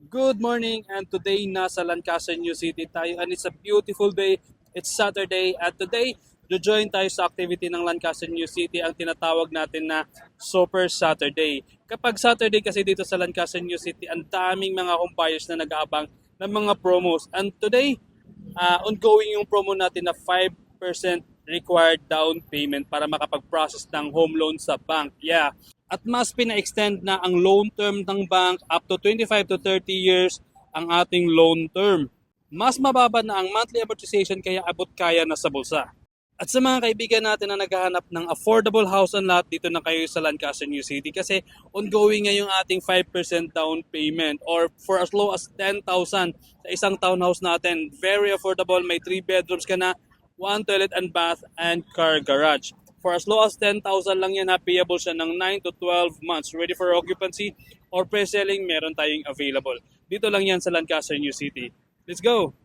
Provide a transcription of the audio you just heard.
Good morning, and today nasa Lancaster, New City tayo, and it's a beautiful day. It's Saturday at today join tayo sa activity ng Lancaster, New City, ang tinatawag natin na Super Saturday. Kapag Saturday kasi dito sa Lancaster, New City, ang daming mga home buyers na nag-aabang ng mga promos. And today, ongoing yung promo natin na 5% required down payment para makapag-process ng home loan sa bank. Yeah. At mas pina-extend na ang loan term ng bank up to 25 to 30 years ang ating loan term. Mas mababa na ang monthly amortization kaya abot kaya na sa bulsa. At sa mga kaibigan natin na naghahanap ng affordable house and lot, dito na kayo sa Lancaster, New City kasi ongoing nga yung ating 5% down payment or for as low as 10,000 sa isang townhouse natin. Very affordable, may 3 bedrooms ka na, 1 toilet and bath and car garage. For as low as 10,000 lang yan, payable siya ng 9 to 12 months. Ready for occupancy or pre-selling, meron tayong available. Dito lang yan sa Lancaster, New City. Let's go!